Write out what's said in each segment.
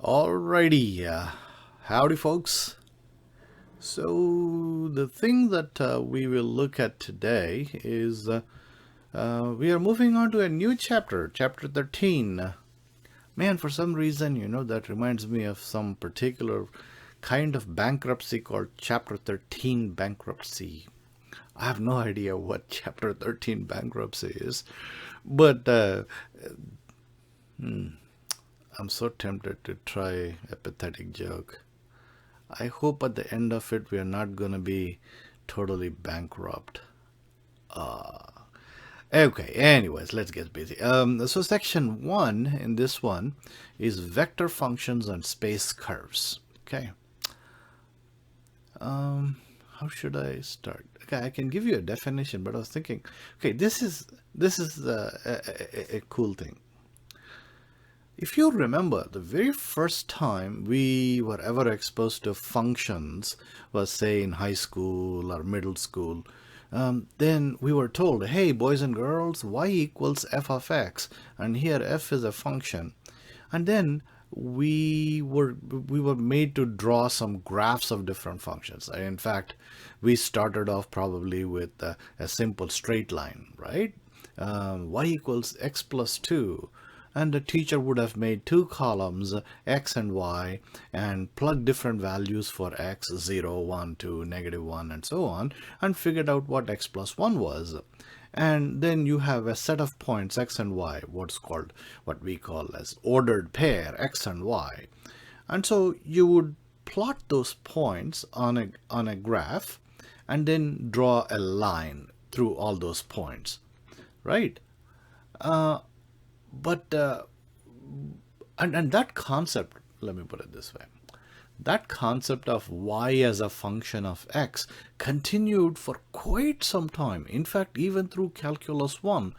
Alrighty, howdy folks. So the thing that we will look at today is we are moving on to a new chapter, chapter 13. Man, for some reason, that reminds me of some particular kind of bankruptcy called chapter 13 bankruptcy. I have no idea what chapter 13 bankruptcy is, but I'm so tempted to try a pathetic joke. I hope at the end of it we are not going to be totally bankrupt. Okay, anyways, let's get busy. So section 1 in this one is vector functions and space curves. Okay. How should I start? Okay, I can give you a definition, but I was thinking, okay, this is a cool thing. If you remember, the very first time we were ever exposed to functions was, say, in high school or middle school. Then we were told, hey, boys and girls, y equals f of x, and here f is a function. And then we were made to draw some graphs of different functions. In fact, we started off probably with a simple straight line, right? Y equals x plus 2. And the teacher would have made two columns, x and y, and plugged different values for x, 0, 1, 2, -1, and so on, and figured out what x plus 1 was. And then you have a set of points, x and y, what we call as ordered pair, x and y. And so you would plot those points on a graph, and then draw a line through all those points, right? But that concept, let me put it this way, that concept of y as a function of x continued for quite some time. In fact, even through calculus 1,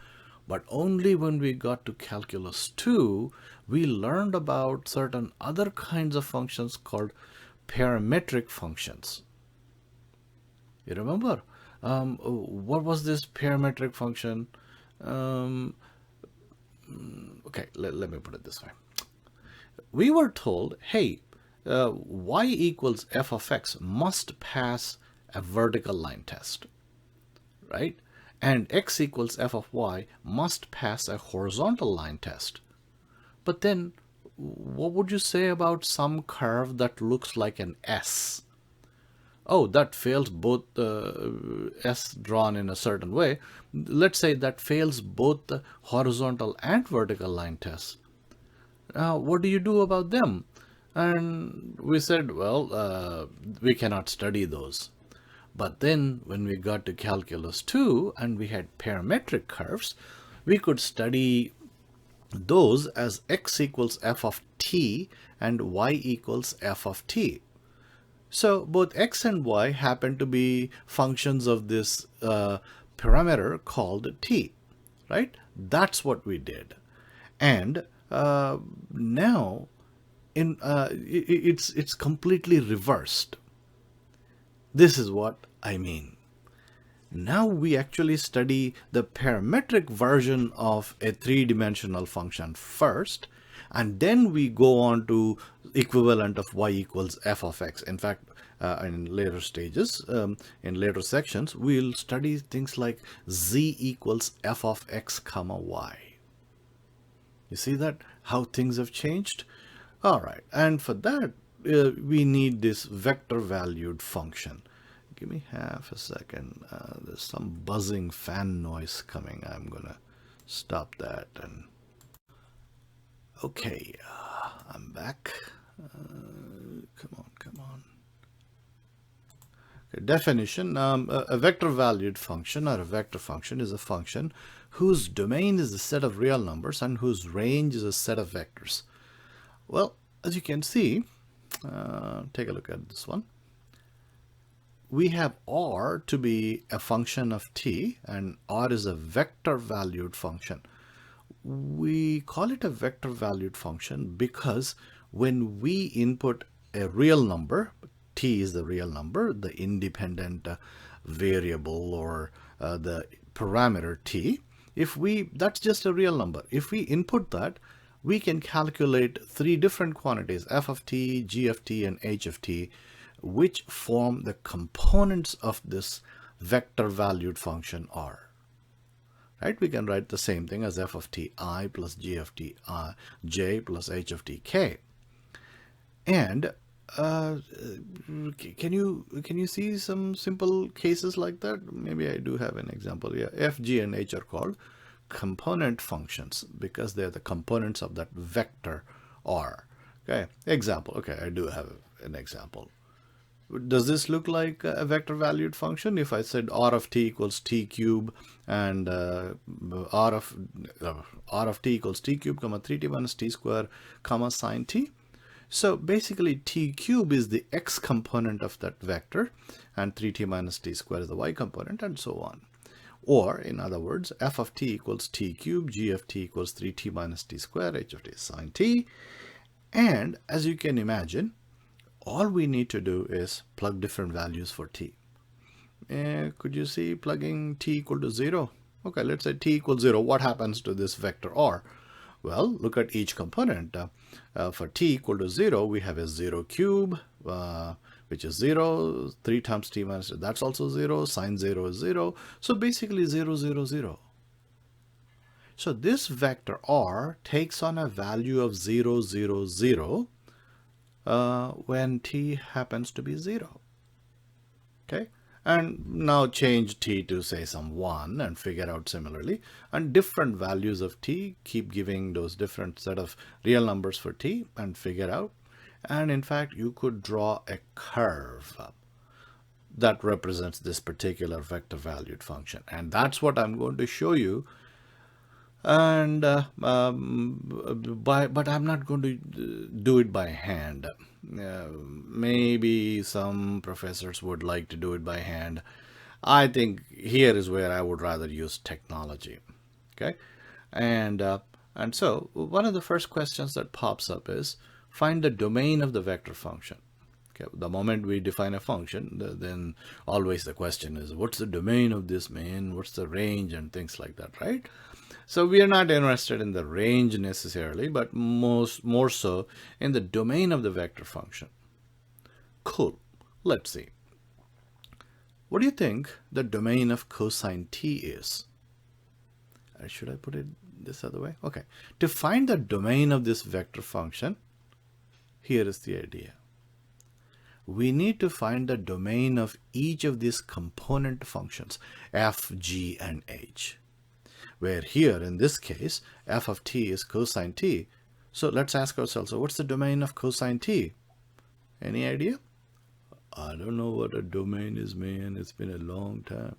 but only when we got to calculus 2, we learned about certain other kinds of functions called parametric functions. You remember? What was this parametric function? Okay, let me put it this way. We were told, hey, y equals f of x must pass a vertical line test, right? And x equals f of y must pass a horizontal line test. But then, what would you say about some curve that looks like an S? Oh, that fails both S drawn in a certain way. Let's say that fails both the horizontal and vertical line tests. Now, what do you do about them? And we said, well, we cannot study those. But then when we got to calculus 2 and we had parametric curves, we could study those as x equals f of t and y equals f of t. So both x and y happen to be functions of this parameter called t, right? That's what we did. And now it's completely reversed. This is what I mean. Now we actually study the parametric version of a three-dimensional function first, and then we go on to equivalent of y equals f of x. In fact, in later stages, in later sections, we'll study things like z equals f of x comma y. You see that, how things have changed? All right, and for that, we need this vector valued function. Give me half a second. There's some buzzing fan noise coming. I'm gonna stop that. And okay, I'm back. Come on. Okay, definition, a vector valued function or a vector function is a function whose domain is a set of real numbers and whose range is a set of vectors. Well, as you can see, take a look at this one. We have r to be a function of t, and r is a vector valued function. We call it a vector valued function because when we input a real number, t is the real number, the independent variable or the parameter t, that's just a real number. If we input that, we can calculate three different quantities, f of t, g of t, and h of t, which form the components of this vector valued function R. Right? We can write the same thing as f of t I plus g of t I, j plus h of t k. And can you see some simple cases like that? Maybe I do have an example. Yeah, f, g, and h are called component functions because they're the components of that vector R. Okay, example. Okay, I do have an example. Does this look like a vector valued function? If I said r of t equals t cube and r of t equals t cube comma 3t minus t square comma sine t. So basically t cube is the x component of that vector and 3t minus t square is the y component, and so on. Or in other words, f of t equals t cube, g of t equals 3t minus t square, h of t is sine t. And as you can imagine, all we need to do is plug different values for t. Could you see plugging t equal to 0? Okay, let's say t equals 0. What happens to this vector R? Well, look at each component. For t equal to 0, we have a 0 cube, which is 0. 3 times t minus, that's also 0. Sine 0 is 0. So basically 0, 0, 0. So this vector R takes on a value of 0, 0, 0 when t happens to be 0. Okay, and now change t to say some 1 and figure out similarly, and different values of t, keep giving those different set of real numbers for t and figure out. And in fact, you could draw a curve that represents this particular vector valued function, and that's what I'm going to show you. And but I'm not going to do it by hand. Maybe some professors would like to do it by hand. I think here is where I would rather use technology. Okay, and so one of the first questions that pops up is find the domain of the vector function. Okay, the moment we define a function, then always the question is, what's the domain of this, man? What's the range and things like that, right? So we are not interested in the range necessarily, but more so in the domain of the vector function. Cool. Let's see. What do you think the domain of cosine t is? Should I put it this other way? Okay. To find the domain of this vector function, here is the idea. We need to find the domain of each of these component functions, f, g, and h. Where here, in this case, f of t is cosine t. So let's ask ourselves, so what's the domain of cosine t? Any idea? I don't know what a domain is, man. It's been a long time.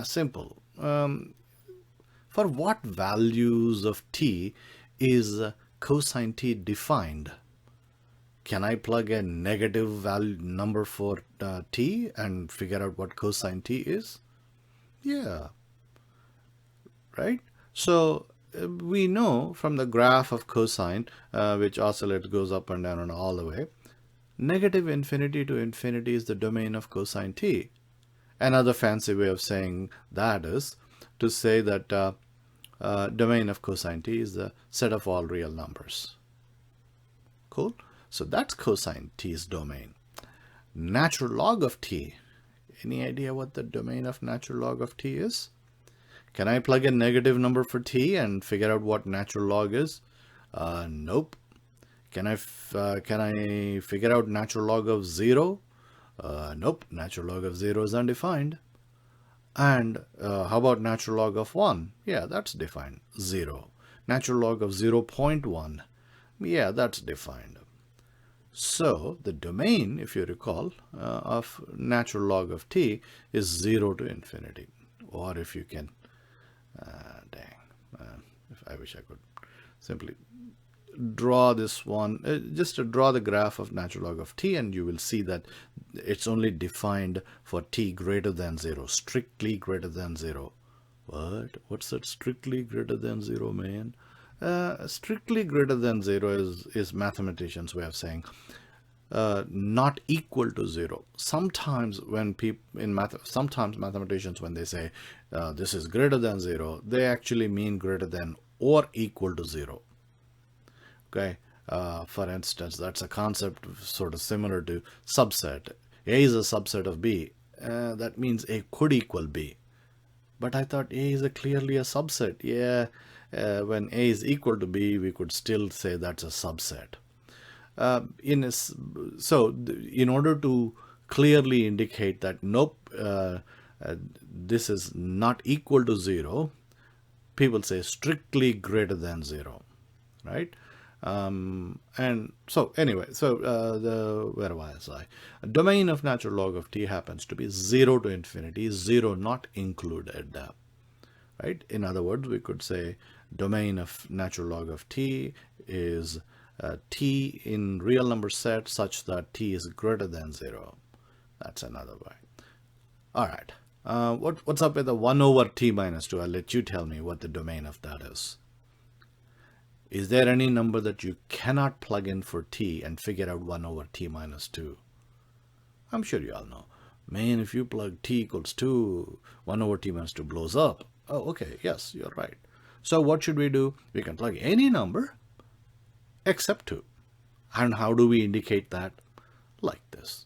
Simple. For what values of t is cosine t defined? Can I plug a negative value number for t and figure out what cosine t is? Yeah. Right? So we know from the graph of cosine, which oscillates, goes up and down and all the way, negative infinity to infinity is the domain of cosine t. Another fancy way of saying that is to say that domain of cosine t is the set of all real numbers. Cool? So that's cosine t's domain. Natural log of t. Any idea what the domain of natural log of t is? Can I plug a negative number for t and figure out what natural log is? Nope. Can I figure out natural log of 0? Nope. Natural log of 0 is undefined. And how about natural log of 1? Yeah, that's defined. 0. Natural log of 0.1. Yeah, that's defined. So the domain, if you recall, of natural log of t is 0 to infinity. Or if you can, if I wish I could simply draw this one, just to draw the graph of natural log of t, and you will see that it's only defined for t greater than 0, strictly greater than 0. What? What's that strictly greater than 0, man? Strictly greater than 0 is mathematicians' way of saying not equal to 0. Sometimes when sometimes mathematicians, when they say this is greater than 0, they actually mean greater than or equal to 0. Okay, for instance, that's a concept sort of similar to subset. A is a subset of B. That means A could equal B. But I thought A is clearly a subset. Yeah, when A is equal to B, we could still say that's a subset. In order to clearly indicate that nope, this is not equal to 0, people say strictly greater than 0, right? And so anyway, where was I? A domain of natural log of t happens to be 0 to infinity, 0 not included, right? In other words, we could say domain of natural log of t is t in real number set such that t is greater than 0. That's another way. All right. What's up with the 1 over t minus 2? I'll let you tell me what the domain of that is. Is there any number that you cannot plug in for t and figure out 1 over t minus 2? I'm sure you all know. Man, if you plug t equals 2, 1 over t minus 2 blows up. Oh, okay. Yes, you're right. So what should we do? We can plug any number except 2. And how do we indicate that? Like this.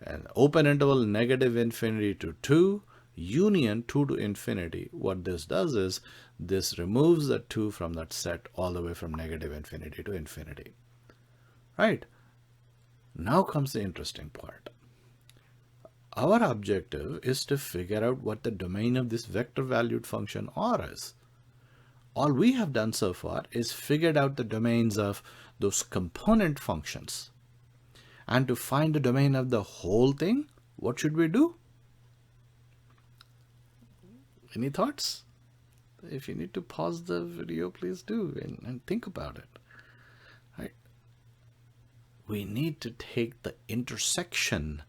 An open interval negative infinity to 2, union 2 to infinity. What this does is this removes the 2 from that set all the way from negative infinity to infinity. Right? Now comes the interesting part. Our objective is to figure out what the domain of this vector valued function R is. All we have done so far is figured out the domains of those component functions. And to find the domain of the whole thing, what should we do? Any thoughts? If you need to pause the video, please do and think about it. Right? We need to take the intersection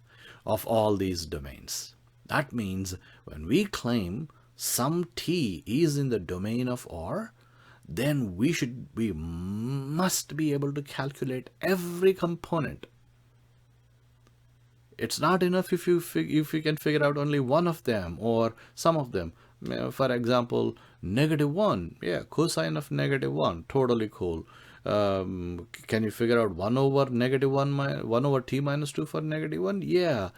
of all these domains. That means when we claim some t is in the domain of R, then we must be able to calculate every component. It's not enough if you can figure out only one of them or some of them. For example, -1. Yeah, cosine of -1. Totally cool. Can you figure out 1 over -1 1 over t minus 2 for -1? Yeah.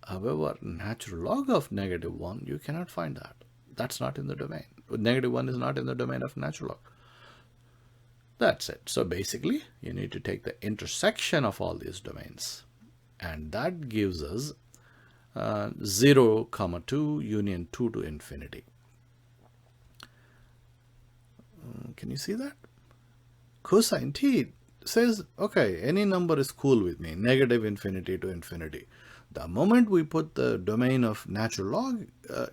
However, natural log of -1, you cannot find that. That's not in the domain. -1 is not in the domain of natural log. That's it. So basically, you need to take the intersection of all these domains. And that gives us 0, 2, union 2 to infinity. Can you see that? Cosine t says, okay, any number is cool with me, negative infinity to infinity. The moment we put the domain of natural log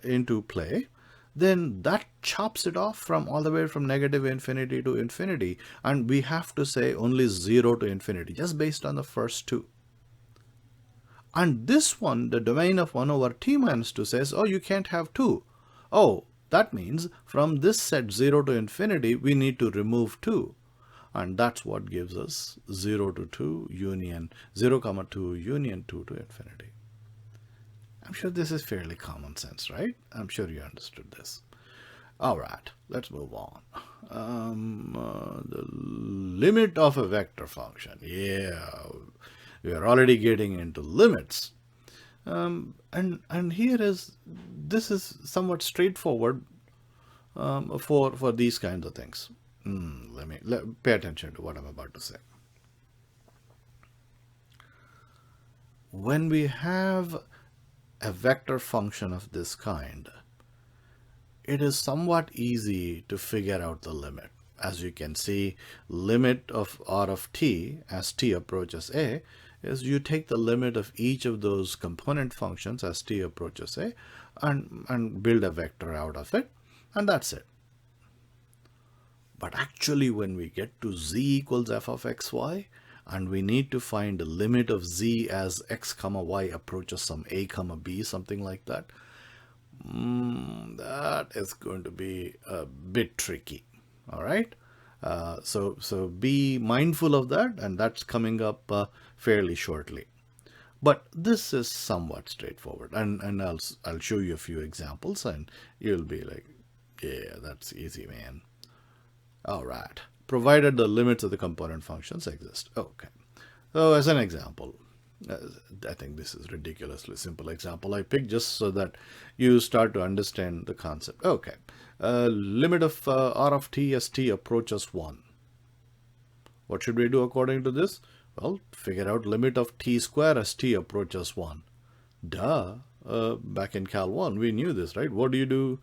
into play, then that chops it off from all the way from negative infinity to infinity. And we have to say only 0 to infinity, just based on the first two. And this one, the domain of 1 over t minus 2 says, oh, you can't have 2. Oh, that means from this set 0 to infinity, we need to remove 2. And that's what gives us 0 to 2 union, 0, 2 union 2 to infinity. I'm sure this is fairly common sense, right? I'm sure you understood this. All right, let's move on. The limit of a vector function. Yeah, we are already getting into limits. And this is somewhat straightforward for these kinds of things. Pay attention to what I'm about to say. When we have a vector function of this kind, it is somewhat easy to figure out the limit. As you can see, limit of r of t as t approaches a is you take the limit of each of those component functions as t approaches a and build a vector out of it, and that's it. But actually, when we get to z equals f of xy, and we need to find the limit of z as x comma y approaches some a comma b, something like that, that is going to be a bit tricky. All right. So be mindful of that, and that's coming up fairly shortly. But this is somewhat straightforward, and I'll show you a few examples, and you'll be like, yeah, that's easy, man. All right. provided the limits of the component functions exist. Okay. So as an example, I think this is ridiculously simple example I picked just so that you start to understand the concept. Okay. Limit of r of t as t approaches 1. What should we do according to this? Well, figure out limit of t square as t approaches 1. Duh. Back in Cal 1, we knew this, right? What do you do?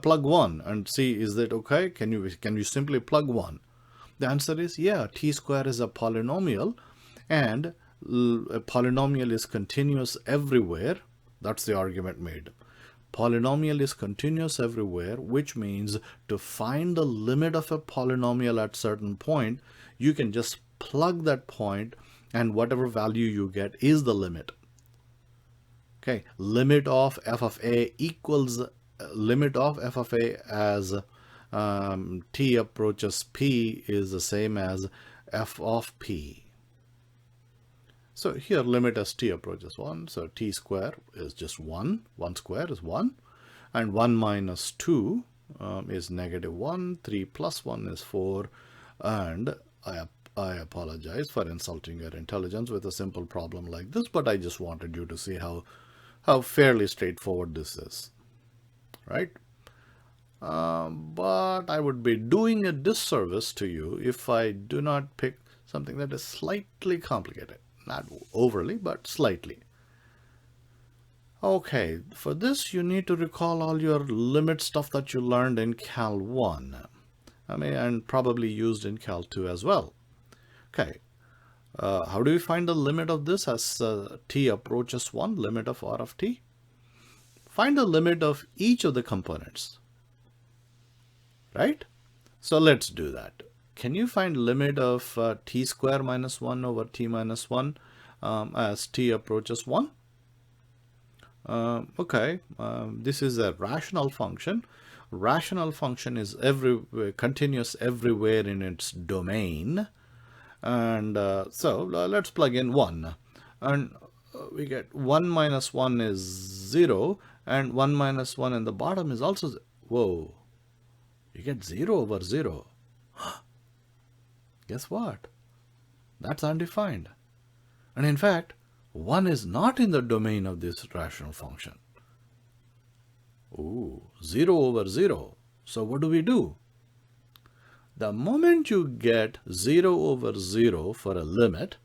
Plug 1 and see, is that okay? Can you simply plug 1? The answer is yeah, t square is a polynomial, and a polynomial is continuous everywhere. That's the argument made. Polynomial is continuous everywhere, which means to find the limit of a polynomial at certain point, you can just plug that point and whatever value you get is the limit. Okay, limit of f of a equals limit of f of a as t approaches p is the same as f of p. So here limit as t approaches 1, so t square is just 1, 1 square is 1, and 1 minus 2 is negative 1, 3 plus 1 is 4, and I apologize for insulting your intelligence with a simple problem like this, but I just wanted you to see how fairly straightforward this is, right? But I would be doing a disservice to you if I do not pick something that is slightly complicated. Not overly, but slightly. Okay, for this you need to recall all your limit stuff that you learned in Cal 1. And probably used in Cal 2 as well. Okay. How do we find the limit of this as t approaches 1, limit of r of t? Find the limit of each of the components, right? So let's do that. Can you find limit of t square minus 1 over t minus 1 as t approaches 1? Okay, this is a rational function. Rational function is continuous everywhere in its domain. And so let's plug in 1, and we get 1 minus 1 is 0, and 1 minus 1 in the bottom is also whoa, you get 0 over 0. Guess what? That's undefined, and in fact 1 is not in the domain of this rational function. Ooh, 0 over 0. So what do? The moment you get 0 over 0 for a limit,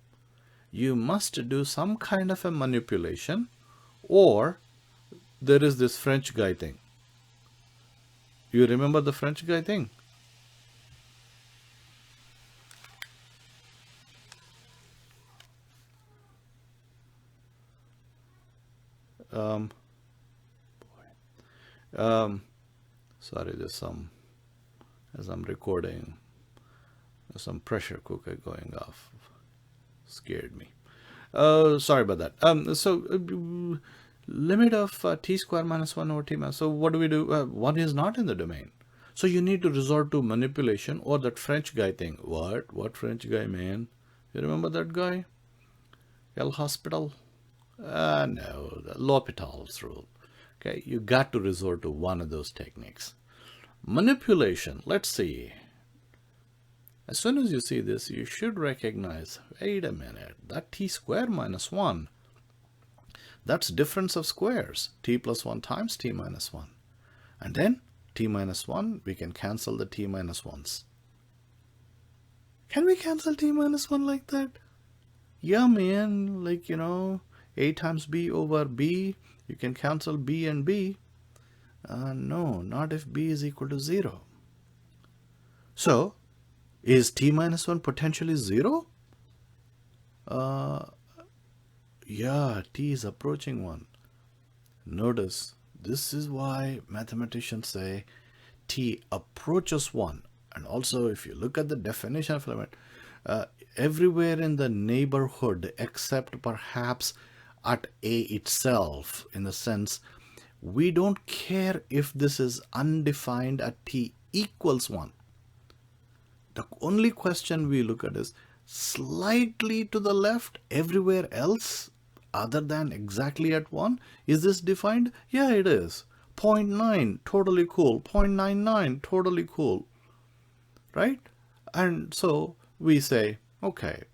you must do some kind of a manipulation, or there is this French guy thing. You remember the French guy thing? Sorry, as I'm recording, there's some pressure cooker going off. Scared me. Sorry about that. So limit of t square minus 1 over t minus. So what do? 1 is not in the domain. So you need to resort to manipulation or that French guy thing. What French guy, man? You remember that guy? L Hospital? No, the L'Hôpital's rule. Okay, you got to resort to one of those techniques. Manipulation, let's see. As soon as you see this, you should recognize, wait a minute, that t square minus 1, that's difference of squares, t plus 1 times t minus 1. And then t minus 1, we can cancel the t minus 1s. Can we cancel t minus 1 like that? Yeah, man, like, a times b over b, you can cancel b and b. No, not if b is equal to 0. So, is t minus 1 potentially 0? Yeah, t is approaching 1. Notice, this is why mathematicians say t approaches 1. And also, if you look at the definition of limit, everywhere in the neighborhood except perhaps at a itself, in the sense we don't care if this is undefined at t equals 1. The only question we look at is slightly to the left, everywhere else other than exactly at 1. Is this defined? Yeah, it is. 0.9, totally cool. 0.99, totally cool. Right? And so we say, okay,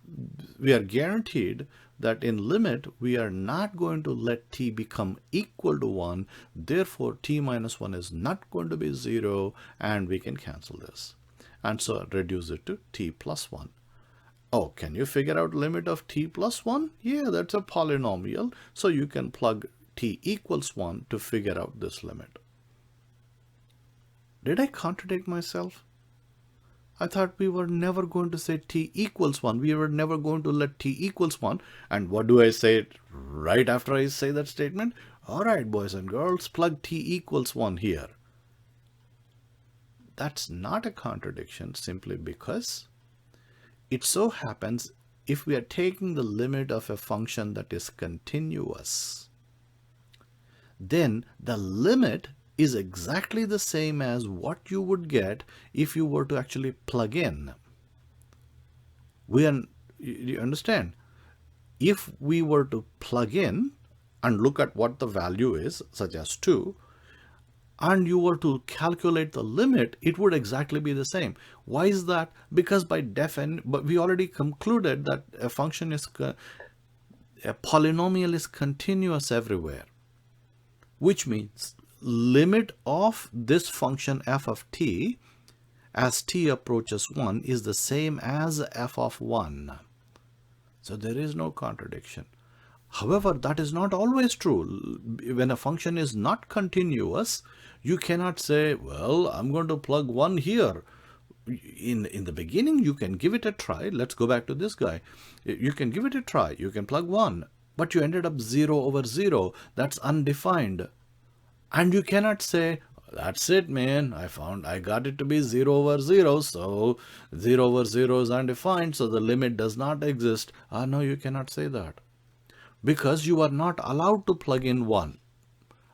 we are guaranteed that in limit, we are not going to let t become equal to 1. Therefore, t minus 1 is not going to be 0, and we can cancel this. And so reduce it to t plus 1. Oh, can you figure out limit of t plus 1? Yeah, that's a polynomial. So you can plug t equals 1 to figure out this limit. Did I contradict myself? I thought we were never going to say t equals 1. We were never going to let t equals 1. And what do I say right after I say that statement? All right, boys and girls, plug t equals 1 here. That's not a contradiction simply because it so happens if we are taking the limit of a function that is continuous, then the limit is exactly the same as what you would get if you were to actually plug in. You understand? If we were to plug in and look at what the value is, such as 2, and you were to calculate the limit, it would exactly be the same. Why is that? Because by definition, but we already concluded that a function is, a polynomial is continuous everywhere, which means limit of this function f of t as t approaches 1 is the same as f of 1. So there is no contradiction. However, that is not always true. When a function is not continuous, you cannot say, well, I'm going to plug 1 here. In the beginning, you can give it a try. Let's go back to this guy. You can give it a try. You can plug 1, but you ended up 0 over 0. That's undefined. And you cannot say, that's it, man. I got it to be 0 over 0. So 0 over 0 is undefined. So the limit does not exist. No, you cannot say that. Because you are not allowed to plug in 1.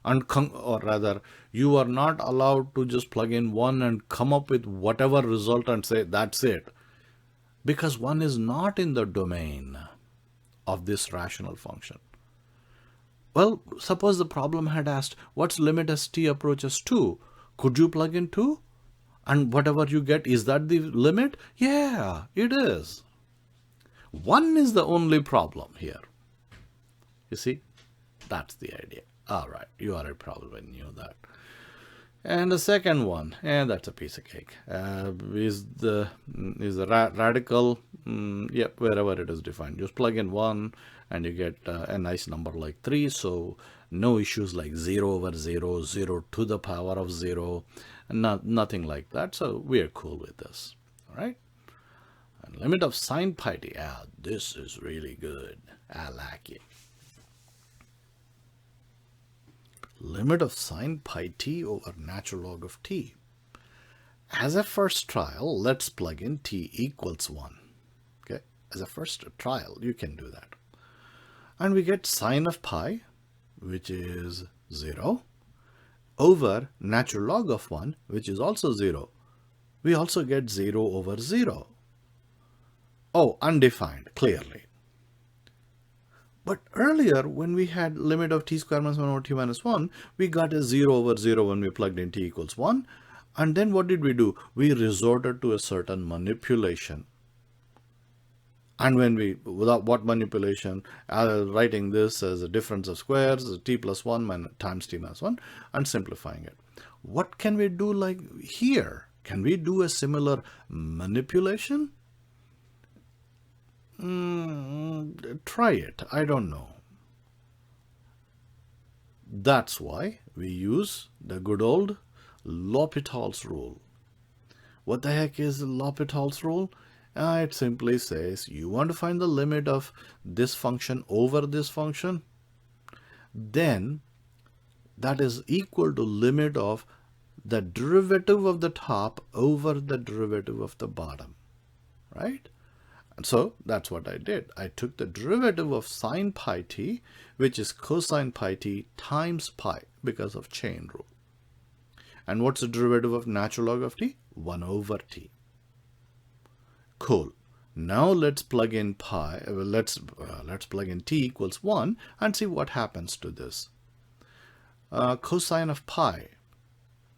Or rather, you are not allowed to just plug in 1 and come up with whatever result and say, that's it. Because 1 is not in the domain of this rational function. Well, suppose the problem had asked, what's limit as t approaches 2? Could you plug in 2? And whatever you get, is that the limit? Yeah, it is. 1 is the only problem here. You see, that's the idea. All right, you already probably knew that. And the second one, and that's a piece of cake, is the radical. Yep, wherever it is defined, just plug in 1 and you get a nice number like 3. So no issues like 0 over 0, 0 to the power of 0, nothing like that. So we are cool with this. All right. And limit of sine pi t. This is really good. I like it. Limit of sine pi t over natural log of t. As a first trial, let's plug in t equals 1. Okay, as a first trial, you can do that. And we get sine of pi, which is 0, over natural log of 1, which is also 0. We also get 0 over 0. Oh, undefined, clearly. But earlier, when we had limit of t squared minus 1 over t minus 1, we got a 0 over 0 when we plugged in t equals 1. And then what did we do? We resorted to a certain manipulation. And when we, without what manipulation? Writing this as a difference of squares, t plus 1 times t minus 1, and simplifying it. What can we do like here? Can we do a similar manipulation? Try it. I don't know. That's why we use the good old L'Hopital's rule. What the heck is L'Hopital's rule? It simply says you want to find the limit of this function over this function, then that is equal to limit of the derivative of the top over the derivative of the bottom, right? And so that's what I did. I took the derivative of sine pi t, which is cosine pi t times pi because of chain rule. And what's the derivative of natural log of t? 1 over t. Cool. Now let's plug in pi. Let's plug in t equals 1 and see what happens to this. Cosine of pi.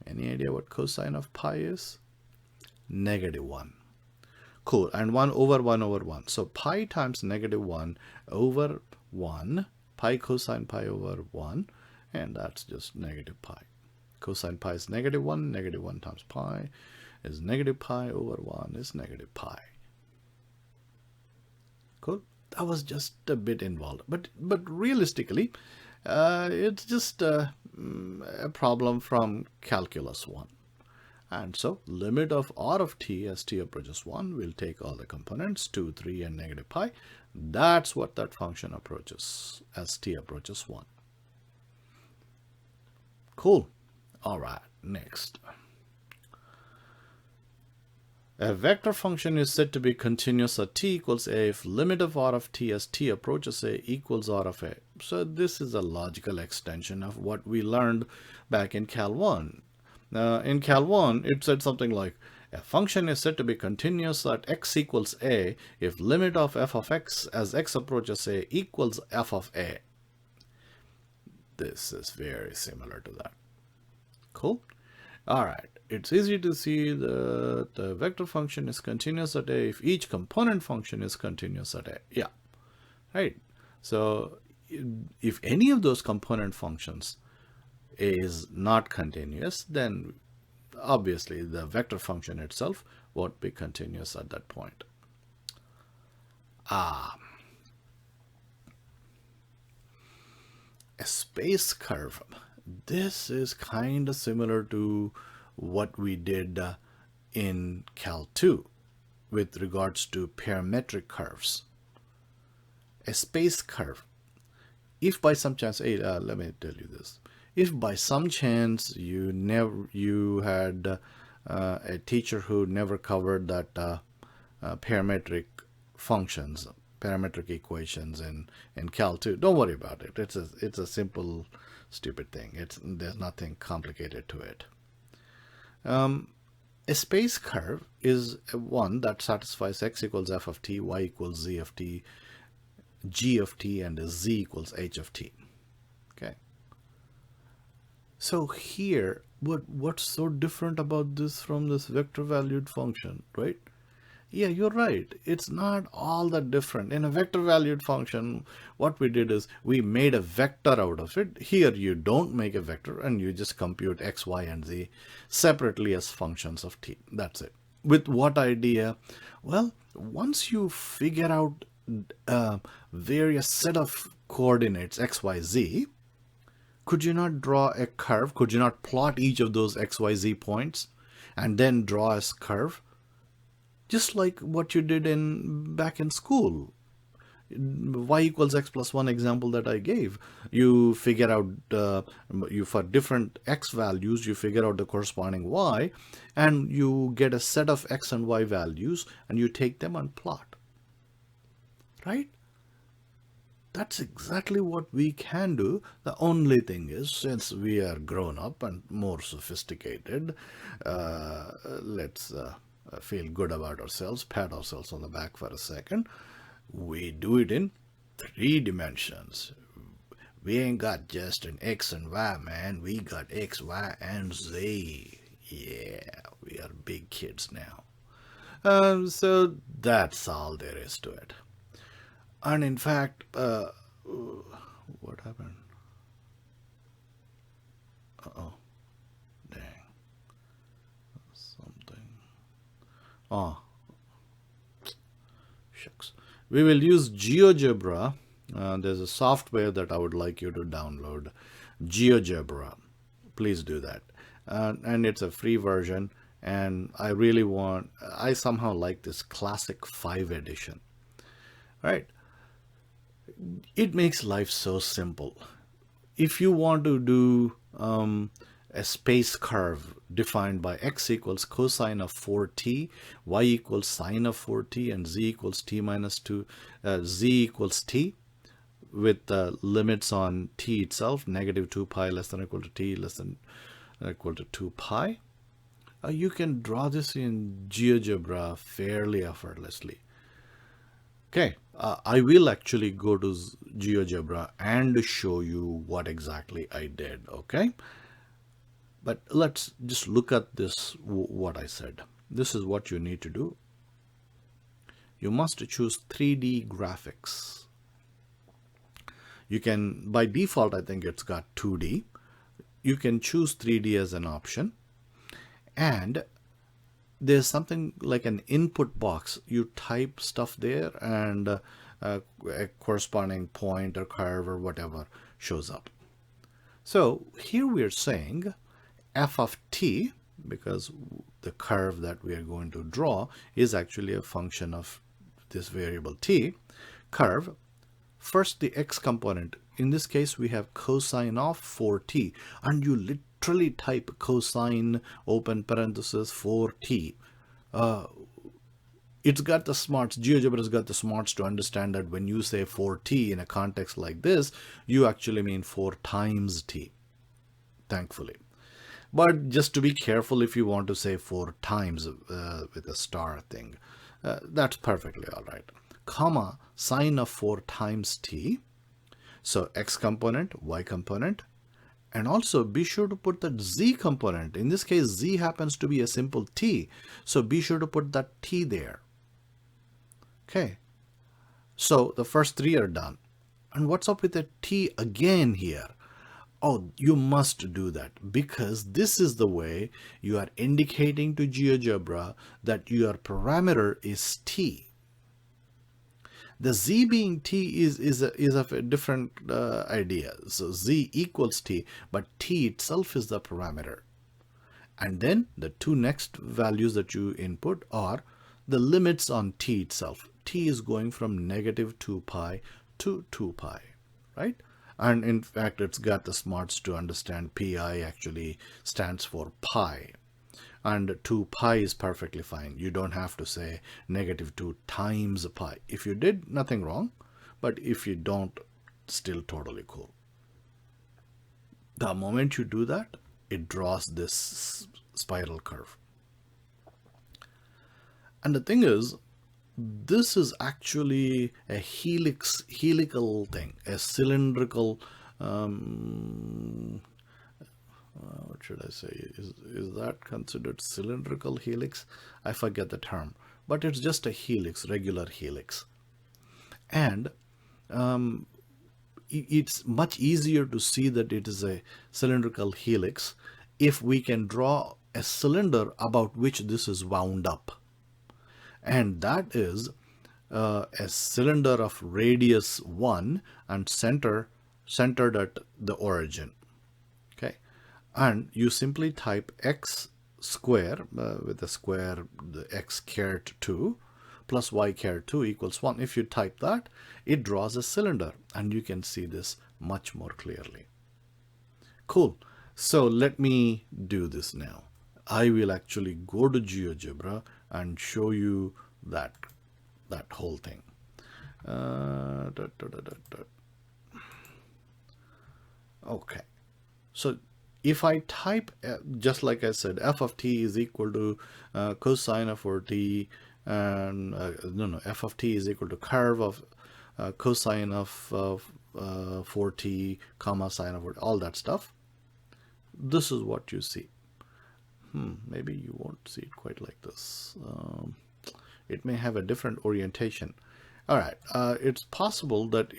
Any idea what cosine of pi is? -1. Cool. And 1 over 1 over 1. So pi times negative 1 over 1, pi cosine pi over 1, and that's just negative pi. Cosine pi is negative 1 times pi is negative pi over 1 is negative pi. Cool. That was just a bit involved, but realistically, it's just a problem from calculus 1. And so limit of r of t as t approaches 1 will take all the components 2, 3 and negative pi. That's what that function approaches as t approaches 1. Cool. All right, next. A vector function is said to be continuous at t equals a if limit of r of t as t approaches a equals r of a. So this is a logical extension of what we learned back in Cal 1. In Cal 1, it said something like, a function is said to be continuous at x equals a if limit of f of x as x approaches a equals f of a. This is very similar to that. Cool. All right. It's easy to see that the vector function is continuous at a if each component function is continuous at a. Yeah. Right. So if any of those component functions is not continuous, then obviously the vector function itself won't be continuous at that point. A space curve. This is kind of similar to what we did in Cal 2 with regards to parametric curves. A space curve. If by some chance, let me tell you this. If by some chance you had a teacher who never covered that parametric functions, parametric equations in Cal 2, don't worry about it. It's a simple, stupid thing. There's nothing complicated to it. A space curve is one that satisfies x equals f of t, y equals z of t, g of t, and z equals h of t. Okay. So here, what's so different about this from this vector valued function, right? Yeah, you're right. It's not all that different. In a vector valued function, what we did is we made a vector out of it. Here you don't make a vector and you just compute x, y, and z separately as functions of t. That's it. With what idea? Well, once you figure out various set of coordinates x, y, z, could you not draw a curve? Could you not plot each of those x, y, z points and then draw a curve? Just like what you did back in school. Y equals x plus 1 example that I gave. You figure out, for different x values, you figure out the corresponding y, and you get a set of x and y values, and you take them and plot. Right? That's exactly what we can do. The only thing is, since we are grown up and more sophisticated, let's feel good about ourselves, pat ourselves on the back for a second. We do it in 3 dimensions. We ain't got just an x and y, man. We got x, y, and z. Yeah, we are big kids now. So that's all there is to it. And in fact, what happened? Uh-oh. Dang. Something. Oh. Shucks. We will use Geogebra. There's a software that I would like you to download. Geogebra. Please do that. And it's a free version. And I somehow like this Classic 5 edition. Right? It makes life so simple. If you want to do a space curve defined by x equals cosine of 4t, y equals sine of 4t, and z equals t minus 2, z equals t, with limits on t itself, negative 2 pi less than or equal to t less than or equal to 2 pi, you can draw this in Geogebra fairly effortlessly. Okay, I will actually go to Geogebra and show you what exactly I did, okay? But let's just look at this, what I said. This is what you need to do. you must choose 3D graphics. You can, by default, I think it's got 2D. You can choose 3D as an option. And there's something like an input box. You type stuff there and a corresponding point or curve or whatever shows up. So here we're saying f of t, because the curve that we are going to draw is actually a function of this variable t, curve. First, the x component. In this case, we have cosine of 4t, and you literally type cosine open parenthesis 4t. It's got the smarts, GeoGebra's got the smarts to understand that when you say 4t in a context like this, you actually mean 4 times t, thankfully. But just to be careful, if you want to say 4 times with a star thing, that's perfectly all right. Comma, sine of 4 times t. So x component, y component, and also be sure to put that z component. In this case, z happens to be a simple t, so be sure to put that t there. Okay, so the first 3 are done. And what's up with the t again here? Oh, you must do that, because this is the way you are indicating to GeoGebra that your parameter is t. The z being t is a different idea. So z equals t, but t itself is the parameter. And then the 2 next values that you input are the limits on t itself. T is going from negative 2 pi to 2 pi, right? And in fact, it's got the smarts to understand pi actually stands for pi. And 2 pi is perfectly fine. You don't have to say negative 2 times pi. If you did, nothing wrong. But if you don't, still totally cool. The moment you do that, it draws this spiral curve. And the thing is, this is actually a helical thing, a cylindrical, what should I say? Is that considered cylindrical helix? I forget the term, but it's just a helix, regular helix. And it's much easier to see that it is a cylindrical helix if we can draw a cylinder about which this is wound up. And that is a cylinder of radius 1 and centered at the origin. Okay, and you simply type x square with the square, the x caret 2 plus y caret 2 equals 1. If you type that, it draws a cylinder, and you can see this much more clearly. Cool. So let me do this now. I will actually go to GeoGebra and show you that whole thing. Okay, so if I type, just like I said, f of t is equal to cosine of 4t, and f of t is equal to curve of cosine of 4t, comma sine of 4t, all that stuff. This is what you see. Maybe you won't see it quite like this. It may have a different orientation. All right, it's possible that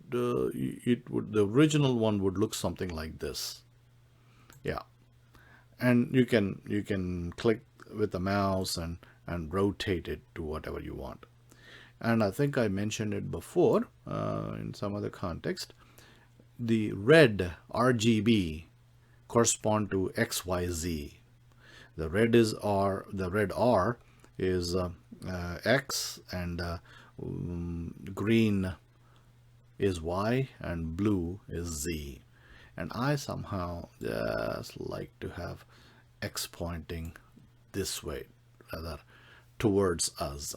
the original one would look something like this. Yeah, and you can click with the mouse and rotate it to whatever you want. And I think I mentioned it before in some other context. The red RGB correspond to XYZ. The red is R. The red R is X, and green is Y, and blue is Z. And I somehow just like to have X pointing this way, rather towards us,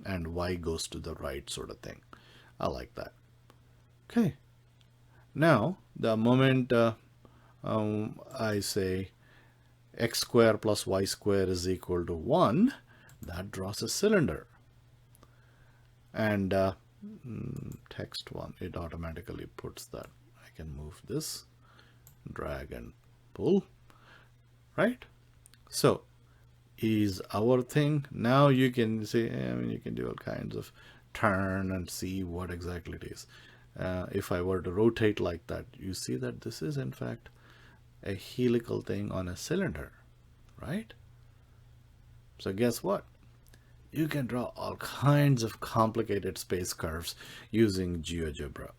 and Y goes to the right, sort of thing. I like that. Okay. Now, the moment I say x square plus y square is equal to 1, that draws a cylinder. And text 1, it automatically puts that. I can move this, drag and pull, right? So is our thing. Now you can say, I mean, you can do all kinds of turn and see what exactly it is. If I were to rotate like that, you see that this is in fact a helical thing on a cylinder, right? So guess what? You can draw all kinds of complicated space curves using GeoGebra.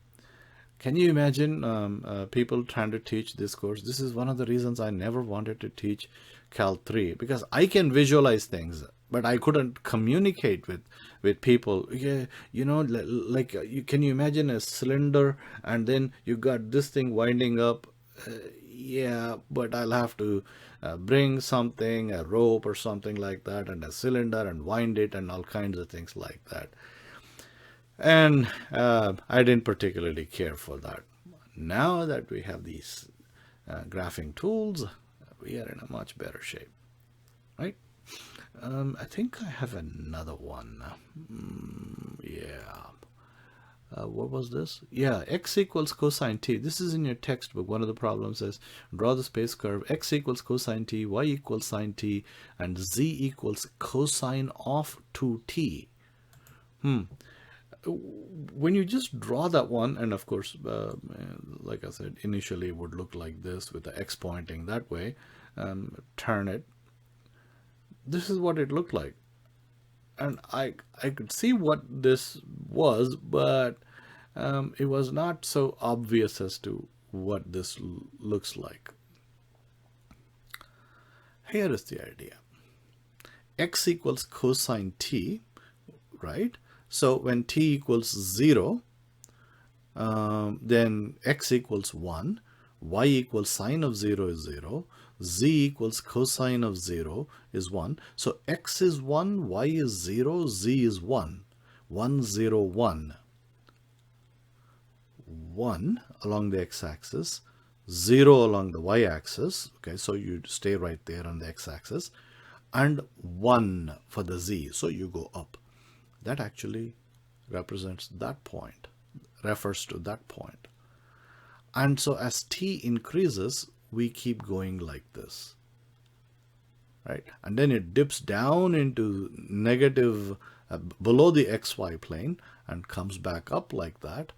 Can you imagine people trying to teach this course? This is one of the reasons I never wanted to teach Cal 3, because I can visualize things, but I couldn't communicate with people. Yeah, you know, like can you imagine a cylinder and then you got this thing winding up? Yeah, but I'll have to bring something, a rope or something like that, and a cylinder and wind it and all kinds of things like that. And I didn't particularly care for that. Now that we have these graphing tools, we are in a much better shape, right? I think I have another one. Yeah. What was this? Yeah, x equals cosine t. This is in your textbook. One of the problems is draw the space curve x equals cosine t, y equals sine t, and z equals cosine of 2t. When you just draw that one, and of course, like I said, initially it would look like this with the x pointing that way. Turn it. This is what it looked like. And I could see what this was, but it was not so obvious as to what this looks like. Here is the idea. X equals cosine t, right? So when t equals 0, then x equals 1, y equals sine of 0 is 0, z equals cosine of 0 is 1. So x is 1, y is 0, z is 1. 1, 0, 1. 1 along the x-axis, 0 along the y-axis. Okay, so you stay right there on the x-axis. And 1 for the z. So you go up. That actually represents that point, refers to that point. And so as t increases, we keep going like this, right? And then it dips down into negative below the xy plane and comes back up like that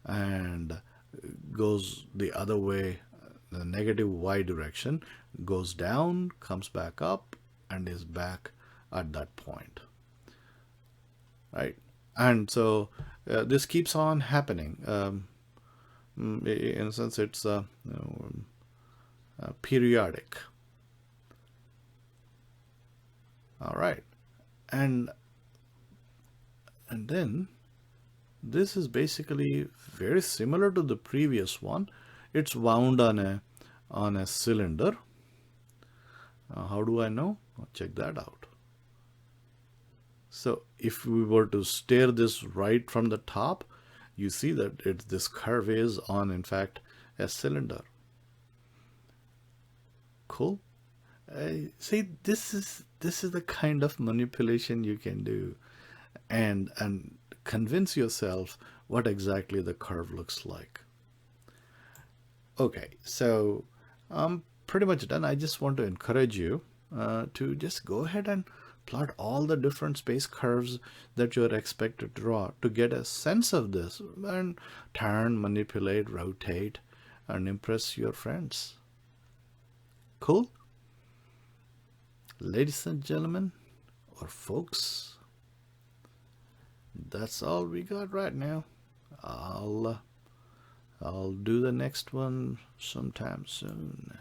and goes the other way, the negative y direction, goes down, comes back up, and is back at that point, right? And so this keeps on happening. In a sense, it's periodic. All right, and then this is basically very similar to the previous one. It's wound on a cylinder. How do I know? I'll check that out. So if we were to stare this right from the top, you see that this curve is on, in fact, a cylinder. Cool. See, this is the kind of manipulation you can do, and convince yourself what exactly the curve looks like. Okay, so I'm pretty much done. I just want to encourage you to just go ahead and plot all the different space curves that you're expected to draw to get a sense of this, and turn, manipulate, rotate, and impress your friends. Cool? Ladies and gentlemen, or folks, that's all we got right now. I'll do the next one sometime soon.